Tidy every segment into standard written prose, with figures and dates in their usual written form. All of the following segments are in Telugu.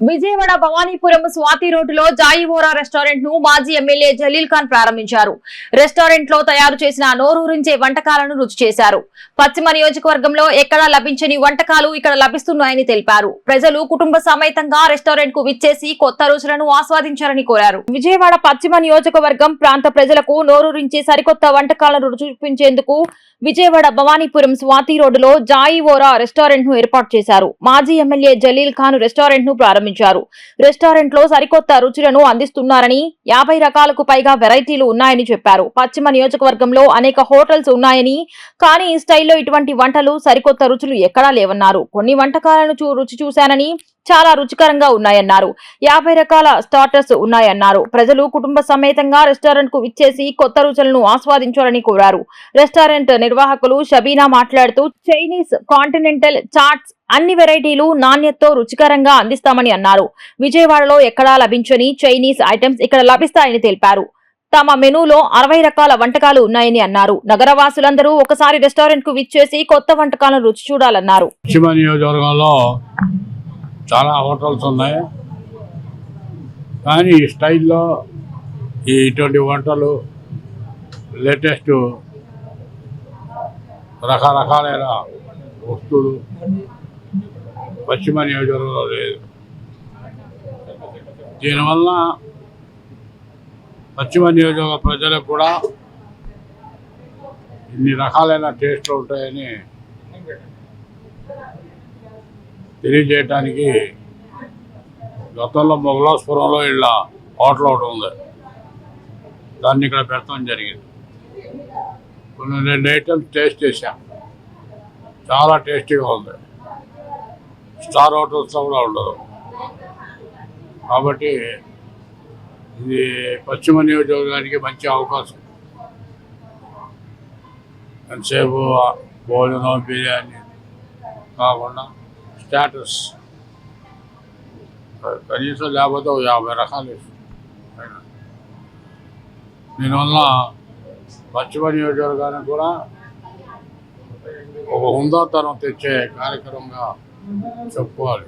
విజయవాడ భవానీపురం స్వాతి రోడ్డులో జాయివోరా రెస్టారెంట్ ను మాజీ ఎమ్మెల్యే జలీల్ ఖాన్ ప్రారంభించారు. రెస్టారెంట్ లో తయారు చేసిన నోరూరించే వంటకాలను రుచి చేశారు. పశ్చిమ నియోజకవర్గంలో ఎక్కడా లభించని వంటకాలు ఇక్కడ లభిస్తున్నాయని తెలిపారు. ప్రజలు కుటుంబ సమేతంగా రెస్టారెంట్ కు విచ్చేసి కొత్త రుచులను ఆస్వాదించారని కోరారు. విజయవాడ పశ్చిమ నియోజకవర్గం ప్రాంత ప్రజలకు నోరూరించే సరికొత్త వంటకాలను రుచి చూపించేందుకు విజయవాడ భవానీపురం స్వాతి రోడ్డులో జాయివోరా రెస్టారెంట్ ను ఏర్పాటు చేశారు. మాజీ ఎమ్మెల్యే జలీల్ ఖాన్ రెస్టారెంట్ ను ప్రారంభించారు. రెస్టారెంట్ లో సరికొత్త రుచులను అందిస్తున్నారని 50 రకాలకు పైగా వెరైటీలు ఉన్నాయని చెప్పారు. పశ్చిమ నియోజకవర్గంలో అనేక హోటల్స్ ఉన్నాయని, కానీ ఈ స్టైల్లో ఇటువంటి వంటలు సరికొత్త రుచులు ఎక్కడా లేవన్నారు. కొన్ని వంటకాలను రుచి చూశానని, చాలా రుచికరంగా ఉన్నాయన్నారు. 50 రకాల స్టార్టర్స్ ఉన్నాయన్నారు. ప్రజలు కుటుంబ సమేతంగా రెస్టారెంట్ కు విచ్చేసి కొత్త రుచులను ఆస్వాదించాలని కోరారు. రెస్టారెంట్ నిర్వాహకులు షబీనా మాట్లాడుతూ చైనీస్, కాంటినెంటల్, చాట్స్ అన్ని వెరైటీలు నాణ్యతతో రుచికరంగా అందిస్తామని అన్నారు. విజయవాడలో ఎక్కడా లభించని చైనీస్ ఐటమ్స్ ఇక్కడ లభిస్తాయని తెలిపారు. తమ మెనూలో 60 రకాల వంటకాలు ఉన్నాయని అన్నారు. నగరవాసులందరూ ఒకసారి రెస్టారెంట్ కు విచ్చేసి కొత్త వంటకాలను రుచి చూడాలన్నారు. చాలా హోటల్స్ ఉన్నాయి, కానీ ఈ స్టైల్లో ఇటువంటి వంటలు లేటెస్ట్ రకరకాలైన వస్తువులు పశ్చిమ నియోజకవర్గంలో లేదు. దీనివల్ల పశ్చిమ నియోజకవర్గ ప్రజలకు కూడా ఇన్ని రకాలైన టేస్ట్లు ఉంటాయని తెలియజేయడానికి గతంలో మొగలాస్పురంలో ఇలా హోటల్ ఒకటి ఉంది, దాన్ని ఇక్కడ పెట్టడం జరిగింది. కొన్ని 2 ఐటమ్స్ టేస్ట్ చేశాం, చాలా టేస్టీగా ఉంది. స్టార్ హోటల్స్లో కూడా ఉండదు. కాబట్టి ఇది పశ్చిమ నియోజకవర్గానికి మంచి అవకాశం. ఎంతసేపు భోజనం, బిర్యానీ కాకుండా స్టాటస్ కనీసం లేకపోతే 50 రకాలు వేస్తాం. దీనివల్ల పశ్చిమ నియోజకవర్గానికి కూడా ఒక హుందాతనం తెచ్చే కార్యక్రమంగా చెప్పుకోవాలి.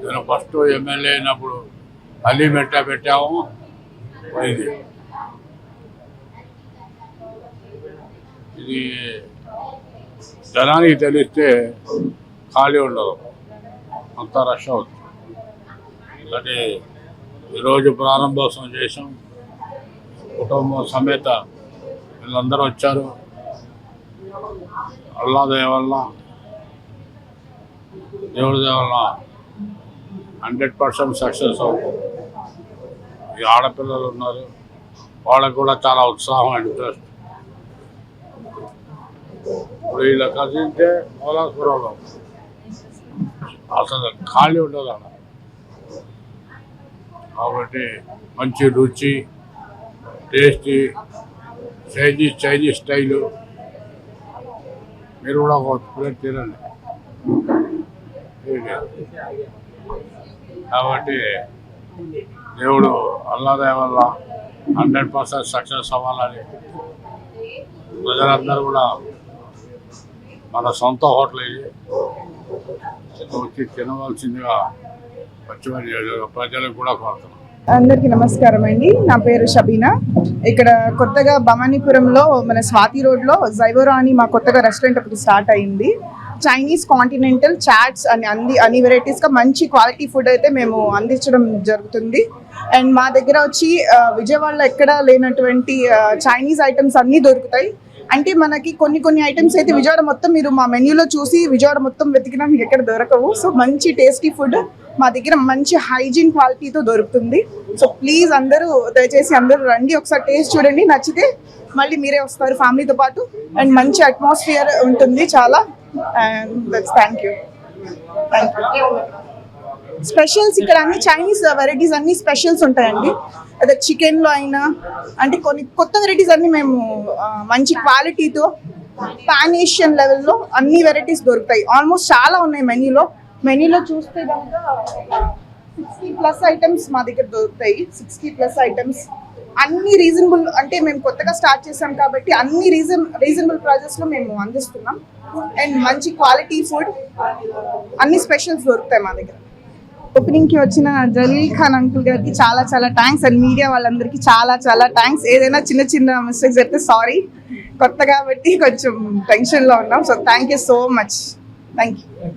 నేను ఫస్ట్ ఎమ్మెల్యే అయినప్పుడు అల్లీ మెట్టా పెట్టాము. ఇది జనానికి తెలిస్తే ఖాళీ ఉండదు, అంతా రష్ అవుతుంది. అంటే ఈరోజు ప్రారంభోత్సవం చేసాం, కుటుంబం సమేత వీళ్ళందరూ వచ్చారు. అల్లా దయ వల్ల, దేవుడి దయ వల్ల 100% సక్సెస్ అవుతుంది. ఈ ఆడపిల్లలు ఉన్నారు, వాళ్ళకు కూడా చాలా ఉత్సాహం, ఇంట్రెస్ట్. ఇప్పుడు వీళ్ళ కలిస్తే మొగలాస్పురంలో అసలు ఖాళీ ఉండదు అక్కడ. కాబట్టి మంచి రుచి, టేస్టీ చైనీస్ స్టైలు. మీరు కూడా ఒక ప్లేట్ తినండి. కాబట్టి దేవుడు అల్లాదయ వల్ల 100% సక్సెస్ అవ్వాలని ప్రజలందరూ కూడా మన సొంత హోటల్ వచ్చి తినవలసిందిగా పశ్చిమ నియోజకవర్గ ప్రజలకు కూడా కోరుతున్నాం. అందరికీ నమస్కారం అండి. నా పేరు షబీనా. ఇక్కడ కొత్తగా భవానీపురంలో మన స్వాతి రోడ్లో జైవోరా అని మా కొత్తగా రెస్టారెంట్ ఒకటి స్టార్ట్ అయింది. చైనీస్, కాంటినెంటల్, చాట్స్ అని అన్ని వెరైటీస్గా మంచి క్వాలిటీ ఫుడ్ అయితే మేము అందించడం జరుగుతుంది. అండ్ మా దగ్గర వచ్చి విజయవాడలో ఎక్కడా లేనటువంటి చైనీస్ ఐటమ్స్ అన్నీ దొరుకుతాయి. అంటే మనకి కొన్ని ఐటమ్స్ అయితే విజయవాడ మొత్తం మీరు మా మెన్యూలో చూసి విజయవాడ మొత్తం వెతికినా మీకు ఎక్కడ దొరకవు. సో మంచి టేస్టీ ఫుడ్ మా దగ్గర మంచి హైజీన్ క్వాలిటీతో దొరుకుతుంది. సో ప్లీజ్ అందరూ దయచేసి అందరూ రండి, ఒకసారి టేస్ట్ చూడండి. నచ్చితే మళ్ళీ మీరే వస్తారు ఫ్యామిలీతో పాటు. అండ్ మంచి అట్మాస్ఫియర్ ఉంటుంది చాలా. And thank you. స్పెషల్స్ ఇక్కడ అన్ని చైనీస్ వెరైటీస్ అన్ని స్పెషల్స్ ఉంటాయండి. అదే చికెన్లో అయినా అంటే కొన్ని కొత్త వెరైటీస్ అన్ని మేము మంచి క్వాలిటీతో పాన్ ఏషియన్ లెవెల్లో అన్ని వెరైటీస్ దొరుకుతాయి. ఆల్మోస్ట్ చాలా ఉన్నాయి మెనూలో చూస్తే కనుక 60+ ఐటమ్స్ మా దగ్గర దొరుకుతాయి. 60+ ఐటమ్స్ అన్ని రీజనబుల్, అంటే మేము కొత్తగా స్టార్ట్ చేసాం కాబట్టి అన్ని రీజనబుల్ ప్రైజెస్లో మేము అందిస్తున్నాం. అండ్ మంచి క్వాలిటీ ఫుడ్, అన్ని స్పెషల్స్ దొరుకుతాయి మా దగ్గర. ఓపెనింగ్ కి వచ్చిన జలీల్ ఖాన్ అంకుల్ గారికి చాలా చాలా థ్యాంక్స్, అండ్ మీడియా వాళ్ళందరికీ చాలా చాలా థ్యాంక్స్. ఏదైనా చిన్న చిన్న మిస్టేక్స్ అయితే సారీ, కొత్త కాబట్టి కొంచెం టెన్షన్లో ఉన్నాం. So thank you so much. Thank you.